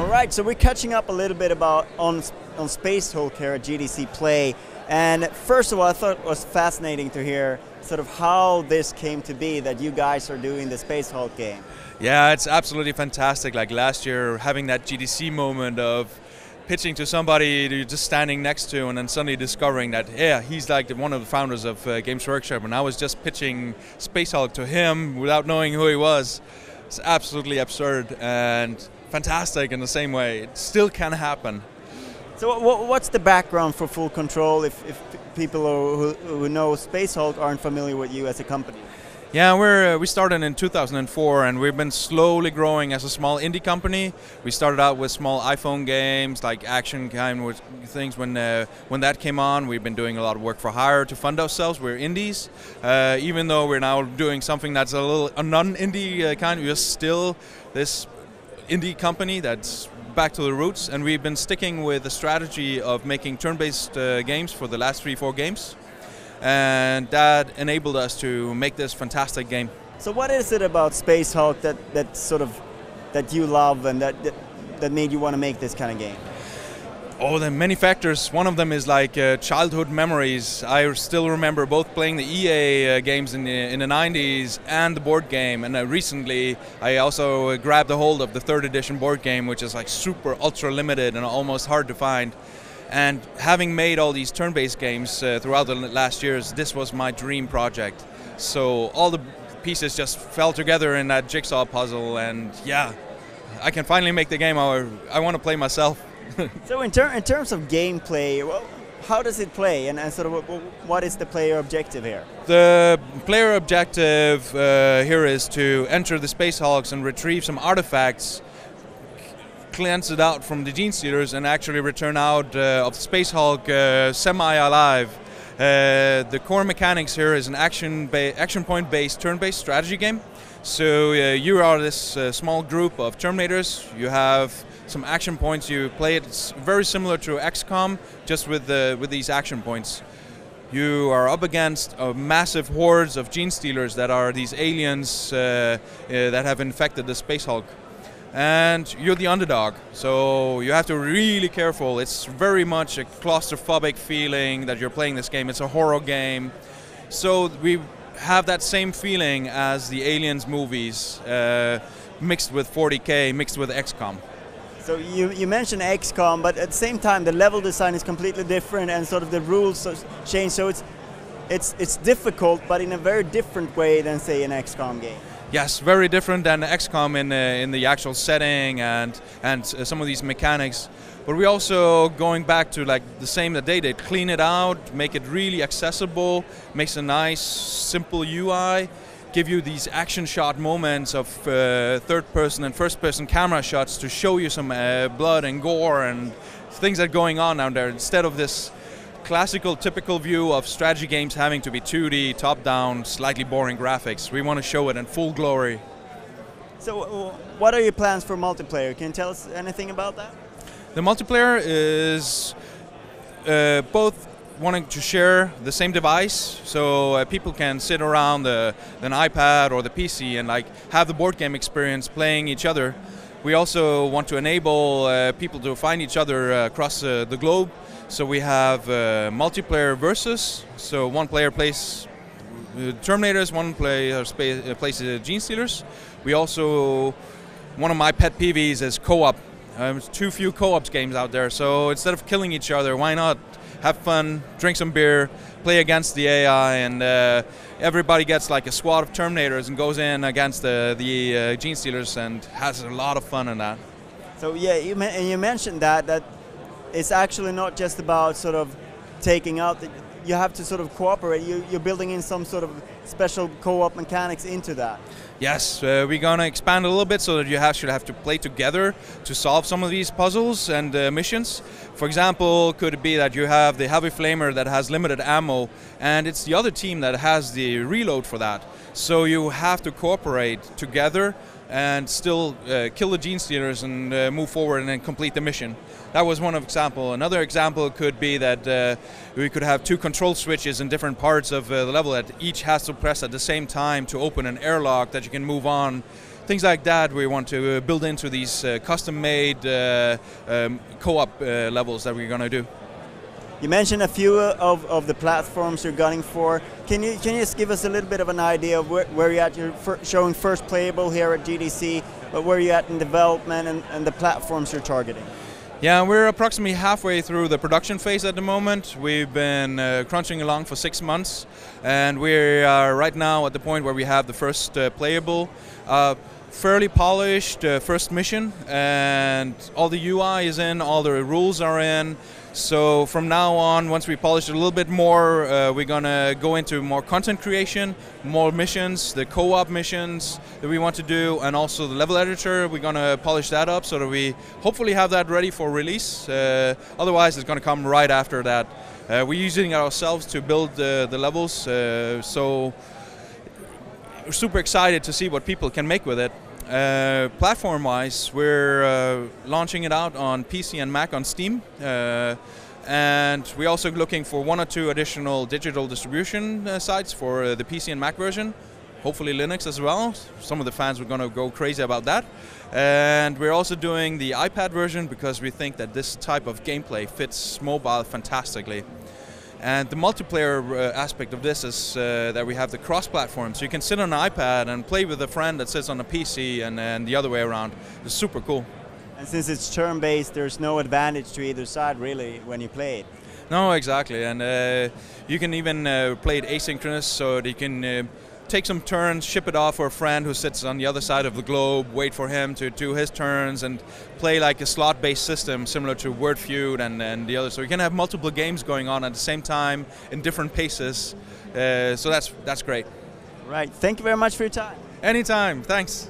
Right, so we're catching up a little bit about on Space Hulk here at GDC Play, and first of all, I thought it was fascinating to hear sort of how this came to be that you guys are doing the Space Hulk game. Yeah, it's absolutely fantastic. Like last year, having that GDC moment of pitching to somebody you're just standing next to, and then suddenly discovering that, yeah, he's like one of the founders of Games Workshop, and I was just pitching Space Hulk to him without knowing who he was. It's absolutely absurd and fantastic in the same way. It still can happen. So what's the background for Full Control if people who know Space Hulk aren't familiar with you as a company? Yeah, we started in 2004 and we've been slowly growing as a small indie company. We started out with small iPhone games like action kind of things. When that came on, we've been doing a lot of work for hire to fund ourselves. We're indies. Even though we're now doing something that's a non-indie kind, we're still this indie company that's back to the roots, and we've been sticking with the strategy of making turn-based games for the last 3-4 games, and that enabled us to make this fantastic game. So what is it about Space Hulk that you love and that made you want to make this kind of game? Oh, there are many factors. One of them is like childhood memories. I still remember both playing the EA games in the 90s and the board game. And recently, I also grabbed a hold of the 3rd edition board game, which is like super ultra limited and almost hard to find. And having made all these turn-based games throughout the last years, this was my dream project. So all the pieces just fell together in that jigsaw puzzle, and yeah, I can finally make the game I want to play myself. So in terms of gameplay, how does it play, and sort of what is the player objective here? The player objective here is to enter the Space Hulks and retrieve some artifacts, cleanse it out from the Gene Stealers, and actually return out of the Space Hulk semi-alive. The core mechanics here is an action point-based turn-based strategy game. So you are this small group of Terminators. You have some action points. You play it. It's very similar to XCOM, just with these action points. You are up against massive hordes of Gene Stealers that are these aliens that have infected the Space Hulk. And you're the underdog, so you have to be really careful. It's very much a claustrophobic feeling that you're playing this game. It's a horror game. So we have that same feeling as the Aliens movies, mixed with 40K, mixed with XCOM. So you mentioned XCOM, but at the same time the level design is completely different and sort of the rules change. So it's difficult, but in a very different way than, say, an XCOM game. Yes, very different than XCOM in the actual setting and some of these mechanics. But we're also going back to like the same that they did. Clean it out, make it really accessible, makes a nice, simple UI, give you these action shot moments of third-person and first-person camera shots to show you some blood and gore and things that are going on down there, instead of this classical, typical view of strategy games having to be 2D, top-down, slightly boring graphics. We want to show it in full glory. So what are your plans for multiplayer? Can you tell us anything about that? The multiplayer is both wanting to share the same device, so people can sit around an iPad or the PC and like have the board game experience playing each other. We also want to enable people to find each other across the globe. So we have multiplayer versus. So one player plays Terminators, one player plays Gene Stealers. We also, one of my pet peeves is co-op. Too few co-ops games out there. So instead of killing each other, why not have fun, drink some beer, play against the AI, and everybody gets like a squad of Terminators and goes in against the Gene Stealers and has a lot of fun in that. So yeah, you mentioned that it's actually not just about sort of taking out, you have to sort of cooperate. You're building in some sort of special co-op mechanics into that. Yes, we're going to expand a little bit so that you should have to play together to solve some of these puzzles and missions. For example, could it be that you have the heavy flamer that has limited ammo and it's the other team that has the reload for that. So you have to cooperate together and still kill the gene stealers and move forward and then complete the mission. That was one example. Another example could be that we could have 2 control switches in different parts of the level that each has to press at the same time to open an airlock that you can move on. Things like that we want to build into these custom-made co-op levels that we're going to do. You mentioned a few of the platforms you're gunning for. Can you just give us a little bit of an idea of where you're at? You're showing first playable here at GDC, but where you're at in development and the platforms you're targeting? Yeah, we're approximately halfway through the production phase at the moment. We've been crunching along for 6 months, and we are right now at the point where we have the first playable, fairly polished first mission, and all the UI is in, all the rules are in. So from now on, once we polish it a little bit more, we're going to go into more content creation, more missions, the co-op missions that we want to do, and also the level editor. We're going to polish that up so that we hopefully have that ready for release. Otherwise, it's going to come right after that. We're using it ourselves to build the levels, so we're super excited to see what people can make with it. Platform-wise, we're launching it out on PC and Mac on Steam, and we're also looking for 1 or 2 additional digital distribution sites for the PC and Mac version, hopefully Linux as well. Some of the fans are going to go crazy about that. And we're also doing the iPad version because we think that this type of gameplay fits mobile fantastically. And the multiplayer aspect of this is that we have the cross-platform, so you can sit on an iPad and play with a friend that sits on a PC and the other way around. It's super cool. And since it's turn-based, there's no advantage to either side really when you play it. No, exactly, and you can even play it asynchronous, so that you can take some turns, ship it off for a friend who sits on the other side of the globe, wait for him to do his turns, and play like a slot-based system similar to Word Feud and the others. So you can have multiple games going on at the same time in different paces. So that's great. Right. Thank you very much for your time. Anytime. Thanks.